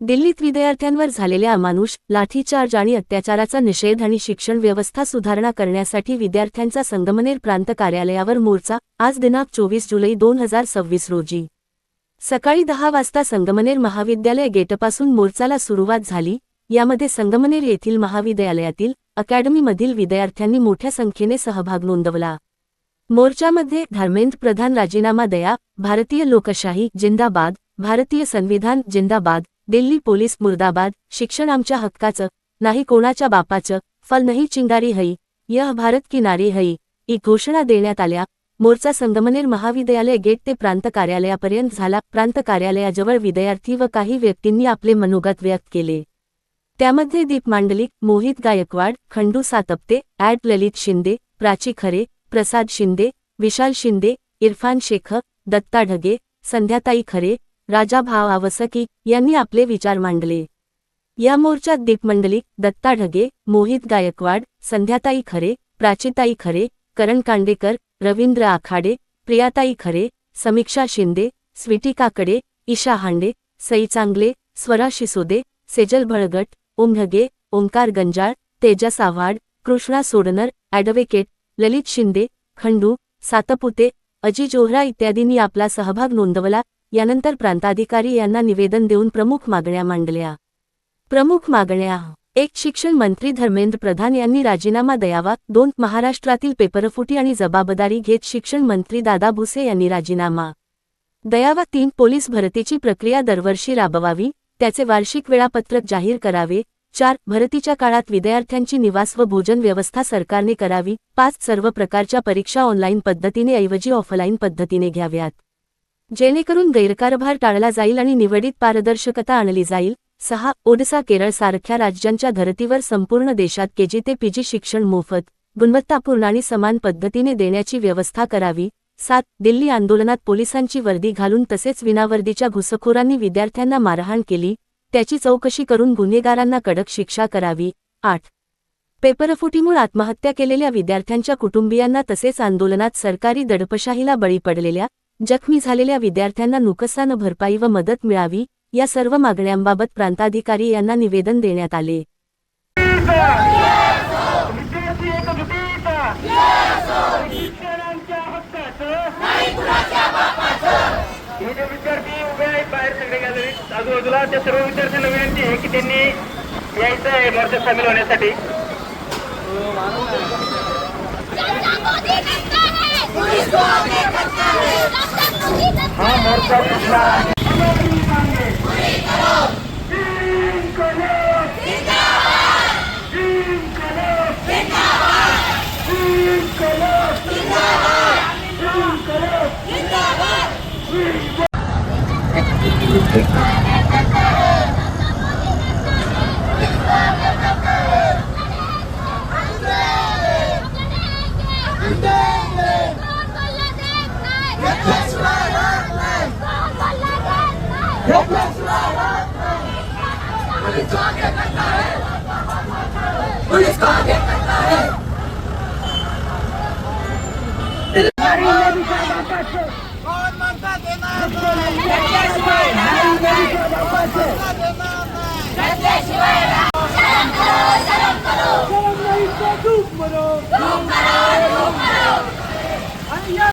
दिल्लीत विद्यार्थ्यांवर झालेल्या अमानुष लाठीचार्ज आणि अत्याचाराचा निषेध आणि शिक्षण व्यवस्था सुधारणा करण्यासाठी विद्यार्थ्यांचा संगमनेर प्रांत कार्यालयावर मोर्चा आज दिनांक 24 जुलै 2026 रोजी सकाळी 10 वाजता संगमनेर महाविद्यालय गेटपासून मोर्चाला सुरुवात झाली। यामध्ये संगमनेर येथील महाविद्यालयातील अकॅडमीमधील विद्यार्थ्यांनी मोठ्या संख्येने सहभाग नोंदवला। मोर्चामध्ये धर्मेंद्र प्रधान राजीनामा द्या, भारतीय लोकशाही जिंदाबाद, भारतीय संविधान जिंदाबाद, दिल्ली पोलीस मुर्दाबाद, शिक्षण आमच्या हक्काचं नाही कोणाच्या बापाचं, फल नहीं चिंगारी हई, यह भारत की नारी हई ही घोषणा देण्यात आल्या। मोर्चा संगमनेर महाविद्यालय गेट ते प्रांत कार्यालयापर्यंत झाला। प्रांत कार्यालयाजवळ विद्यार्थी व काही व्यक्तींनी आपले मनोगत व्यक्त केले। त्यामध्ये दीप मांडलिक, मोहित गायकवाड, खंडू सातप्ते, ॲड ललित शिंदे, प्राची खरे, प्रसाद शिंदे, विशाल शिंदे, इरफान शेख, दत्ता ढगे, संध्याताई खरे, राजा भाव आवसकी यांनी आपले विचार मांडले। या मोर्चात दीप मंडलिक, दत्ता ढगे, मोहित गायकवाड, संध्याताई खरे, प्राचीताई खरे, करण कांडेकर, रवींद्र आखाडे, प्रियाताई खरे, समीक्षा शिंदे, स्वीटी काकडे, ईशा हांडे, सई चांगले, स्वरा शिसोदे, सेजल भळगट, ओम ढगे, ओंकार गंजाळ, तेजस आव्हाड, कृष्णा सोडनर, ॲडव्होकेट ललित शिंदे, खंडू सातपुते, अजी जोहरा इत्यादींनी आपला सहभाग नोंदवला। यानंतर प्रांताधिकारी यांना निवेदन देऊन प्रमुख मागण्या मांडल्या। प्रमुख मागण्या: 1. शिक्षण मंत्री धर्मेंद्र प्रधान यांनी राजीनामा द्यावा। 2. महाराष्ट्रातील पेपरफुटी आणि जबाबदारी घेत शिक्षण मंत्री दादा भुसे यांनी राजीनामा द्यावा। 3. पोलीस भरतीची प्रक्रिया दरवर्षी राबवावी, त्याचे वार्षिक वेळापत्रक जाहीर करावे। 4. भरतीच्या काळात विद्यार्थ्यांची निवास व भोजन व्यवस्था सरकारने करावी। 5. सर्व प्रकारच्या परीक्षा ऑनलाईन पद्धतीने ऐवजी ऑफलाईन पद्धतीने घ्याव्यात, जेणेकरून गैरकारभार टाळला जाईल आणि निवडीत पारदर्शकता आणली जाईल। 6. ओडिसा केरळ सारख्या राज्यांच्या धर्तीवर संपूर्ण देशात केजी ते पीजी शिक्षण मोफत, गुणवत्तापूर्ण आणि समान पद्धतीने देण्याची व्यवस्था करावी। 7. दिल्ली आंदोलनात पोलिसांची वर्दी घालून तसेच विनावर्दीच्या घुसखोरांनी विद्यार्थ्यांना मारहाण केली, त्याची चौकशी करून गुन्हेगारांना कडक शिक्षा करावी। 8. पेपरफुटीमुळे आत्महत्या केलेल्या विद्यार्थ्यांच्या कुटुंबियांना तसेच आंदोलनात सरकारी दडपशाहीला बळी पडलेल्या जखमी झालेल्या विद्यार्थ्यांना नुकसान भरपाई व मदत मिळावी। या सर्व मागण्यांबाबत प्रांताधिकारी यांना निवेदन देण्यात आले। आजूबाजूला त्या सर्व विद्यार्थ्यांना विनंती आहे की त्यांनी यायचं आहे मोर्चात सामील होण्यासाठी। हा मोर्चा धूम करो